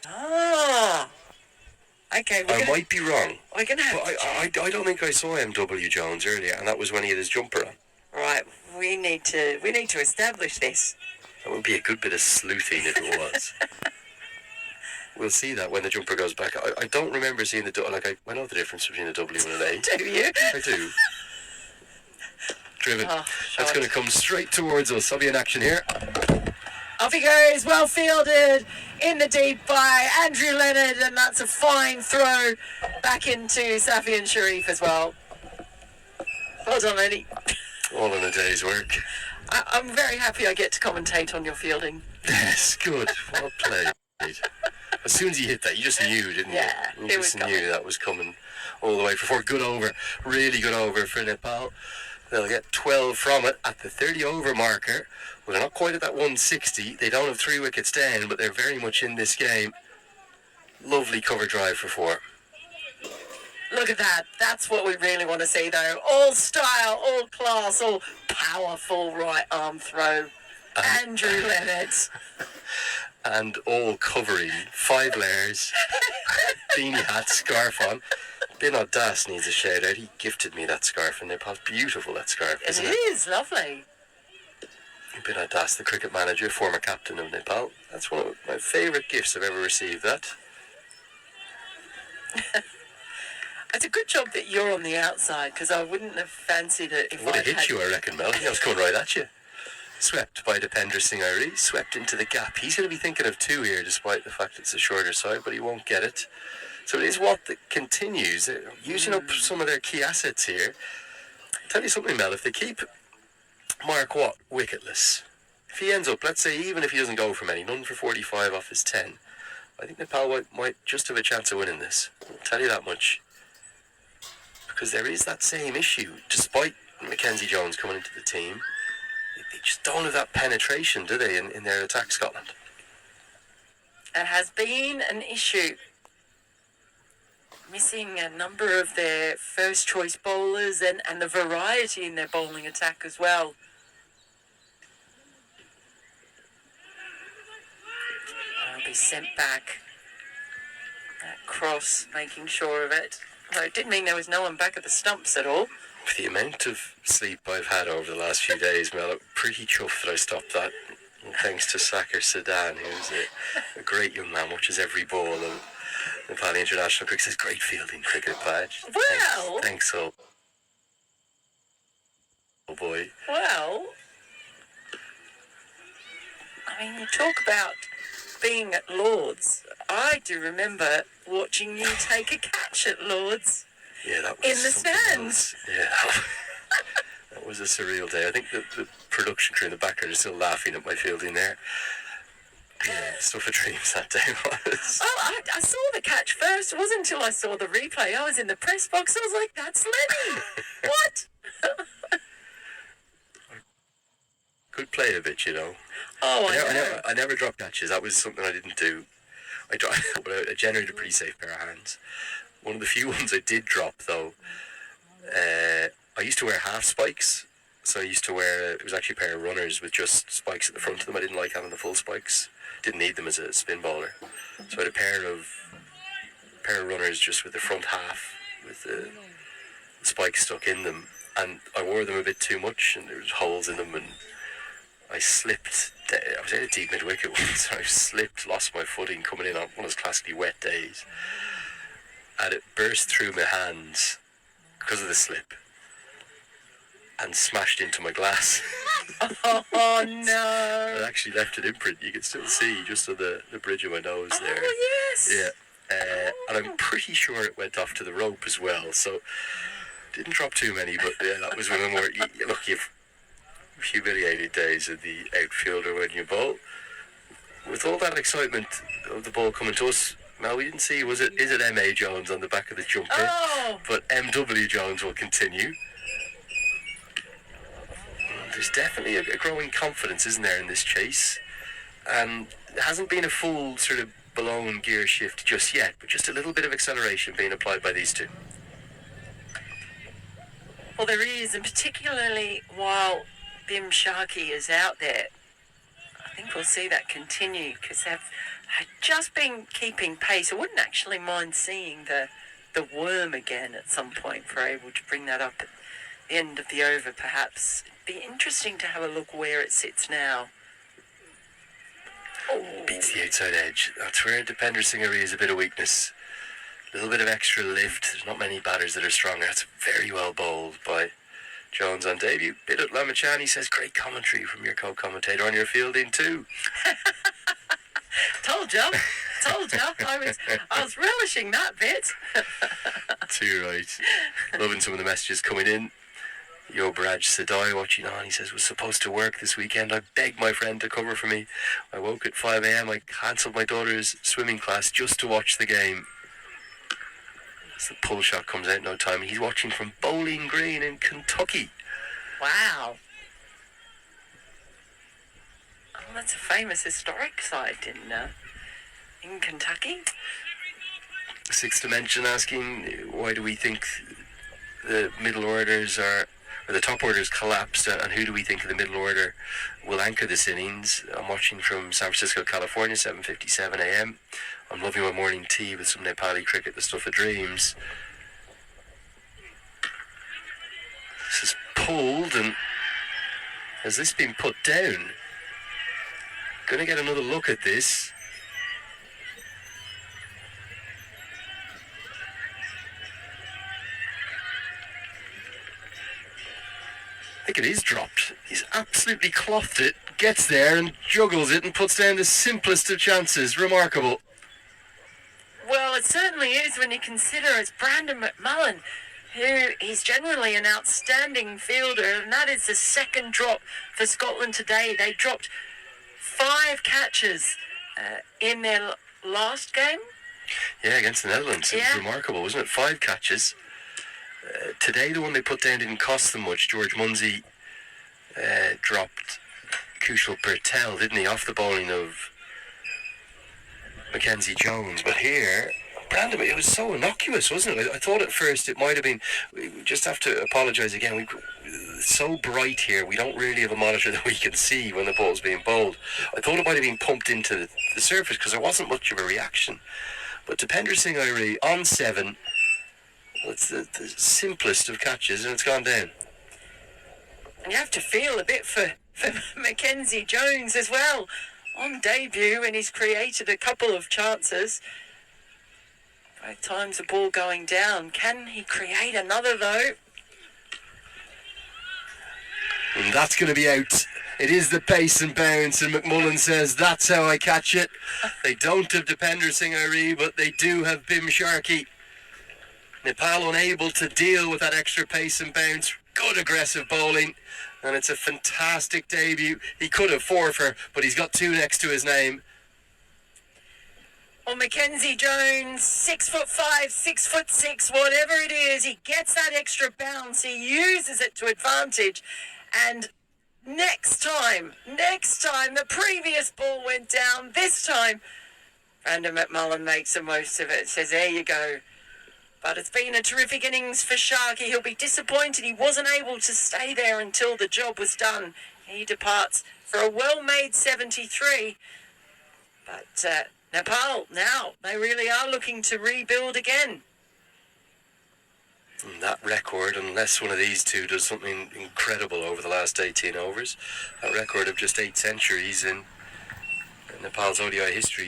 Ah, okay. I might be wrong. We're gonna have but I don't think I saw M.W. Jones earlier, and that was when he had his jumper on. Right, we need to establish this. That would be a good bit of sleuthing if it was. We'll see that when the jumper goes back. I don't remember seeing I know the difference between a W and an A. Do you? I do. Driven. That's going to come straight towards us. I'll be in action here. Off he goes, well fielded in the deep by Andrew Leonard, and that's a fine throw back into Safi and Sharif as well. Well done, Eddie. All in a day's work. I'm very happy I get to commentate on your fielding. Yes, good. Well played. As soon as you hit that, you just knew, didn't you? Yeah, you just knew that was coming all the way for 4. Good over. Really good over for Nepal. They'll get 12 from it at the 30 over marker. Well, they're not quite at that 160. They don't have 3 wickets down, but they're very much in this game. Lovely cover drive for 4. Look at that. That's what we really want to see, though. All style, all class, all powerful right arm throw. Andrew Leonard. And all covering 5 layers, beanie hat, scarf on. Bin Das needs a shout out. He gifted me that scarf in Nepal. Beautiful, that scarf, isn't it? It is, lovely. Bin Das, the cricket manager, former captain of Nepal. That's one of my favourite gifts I've ever received, that. It's a good job that you're on the outside, because I wouldn't have fancied it if I would have hit you, I reckon, Mel. I was coming right at you. Swept by Dipender Singh Airi, swept into the gap. He's going to be thinking of 2 here, despite the fact it's a shorter side, but he won't get it. So it is what that continues, using up some of their key assets here. I'll tell you something, Mel, if they keep Mark Watt wicketless, if he ends up, let's say, even if he doesn't go for many, none for 45 off his 10, I think Nepal might just have a chance of winning this. I'll tell you that much. Because there is that same issue, despite Mackenzie Jones coming into the team. They just don't have that penetration, do they, in their attack, Scotland? It has been an issue. Missing a number of their first choice bowlers and the variety in their bowling attack as well. I'll be sent back. That cross, making sure of it. Although it didn't mean there was no one back at the stumps at all. With the amount of sleep I've had over the last few days, Mel, I'm pretty chuffed that I stopped that. And thanks to Saker Sedan, who's a great young man, watches every ball of Nepali International Cricket. Says great fielding cricket badge. Well, thanks so. Oh boy. Well, I mean, you talk about being at Lord's. I do remember watching you take a catch at Lord's. Yeah, that was in the stands. Yeah, that was a surreal day. I think the production crew in the background is still laughing at my fielding there. Yeah, stuff of dreams that day was. Oh, I saw the catch first. It wasn't until I saw the replay. I was in the press box. I was like, that's Lenny. What? Could play a bit, you know. Oh, I know. I never dropped catches. That was something I didn't do. But I generated a pretty safe pair of hands. One of the few ones I did drop, though, I used to wear half spikes. So I used to wear, it was actually a pair of runners with just spikes at the front of them. I didn't like having the full spikes. Didn't need them as a spin bowler. So I had a pair of runners just with the front half with the spikes stuck in them. And I wore them a bit too much, and there was holes in them, and I slipped. I was in a deep mid-wicket once, so I slipped, lost my footing coming in on one of those classically wet days. And it burst through my hands because of the slip and smashed into my glass. Oh no! It actually left an imprint. You can still see just on the bridge of my nose there. Oh yes! Yeah. And I'm pretty sure it went off to the rope as well, so didn't drop too many, but yeah, that was one of the more... Look, you've humiliated days of the outfielder when you bowl. With all that excitement of the ball coming to us, Mel, we didn't see, is it M.A. Jones on the back of the jumper? Oh. But M.W. Jones will continue. There's definitely a growing confidence, isn't there, in this chase? And it hasn't been a full sort of blown gear shift just yet, but just a little bit of acceleration being applied by these two. Well, there is, and particularly while Bhim Sharki is out there, I think we'll see that continue because they've just been keeping pace. I wouldn't actually mind seeing the worm again at some point if we're able to bring that up at the end of the over, perhaps. It'd be interesting to have a look where it sits now. Oh. Beats the outside edge. That's where Depender Singerie is a bit of weakness. A little bit of extra lift. There's not many batters that are stronger. That's very well bowled by Jones on debut. Bidut Lamachani says, great commentary from your co-commentator on your fielding too. Told you. I was relishing that bit. Too right. Loving some of the messages coming in. Yo Braj Sadai watching on. He says, was supposed to work this weekend. I begged my friend to cover for me. I woke at 5 a.m. I cancelled my daughter's swimming class just to watch the game. As the pull shot comes out in no time. He's watching from Bowling Green in Kentucky. Wow. Oh, that's a famous historic site in Kentucky. Sixth Dimension asking, why do we think the middle orders or the top orders collapsed, and who do we think of the middle order will anchor this innings? I'm watching from San Francisco, California, 7:57 a.m. I'm loving my morning tea with some Nepali cricket, the stuff of dreams. This is pulled, and has this been put down? Gonna get another look at this. I think it is dropped. He's absolutely clothed it, gets there and juggles it and puts down the simplest of chances. Remarkable. Well, it certainly is when you consider it's Brandon McMullen, who is generally an outstanding fielder, and that is the second drop for Scotland today. They dropped 5 catches in their last game. Yeah, against the Netherlands. It was remarkable, wasn't it? 5 catches. Today, the one they put down didn't cost them much. George Munsey dropped Kushal Patel, didn't he, off the bowling of Mackenzie Jones. But here, Brandon, it was so innocuous, wasn't it? I thought at first it might have been. We just have to apologise again. It's so bright here, we don't really have a monitor that we can see when the ball's being bowled. I thought it might have been pumped into the surface because there wasn't much of a reaction. But Depender Singerie on 7. It's the simplest of catches, and it's gone down. And you have to feel a bit for Mackenzie Jones as well. On debut, and he's created a couple of chances. Both times the ball going down. Can he create another, though? And that's going to be out. It is the pace and bounce, and McMullen says, that's how I catch it. They don't have Depender Singerie, but they do have Bhim Sharki. Nepal unable to deal with that extra pace and bounce. Good aggressive bowling, and it's a fantastic debut. He could have 4 for, but he's got 2 next to his name. Well, Mackenzie Jones, 6'5", 6'6", whatever it is, he gets that extra bounce. He uses it to advantage, and next time, the previous ball went down. This time, Brandon McMullen makes the most of it. Says, there you go. But it's been a terrific innings for Sharky. He'll be disappointed he wasn't able to stay there until the job was done. He departs for a well-made 73. But Nepal, now, they really are looking to rebuild again. And that record, unless one of these two does something incredible over the last 18 overs, that record of just 8 centuries in Nepal's ODI history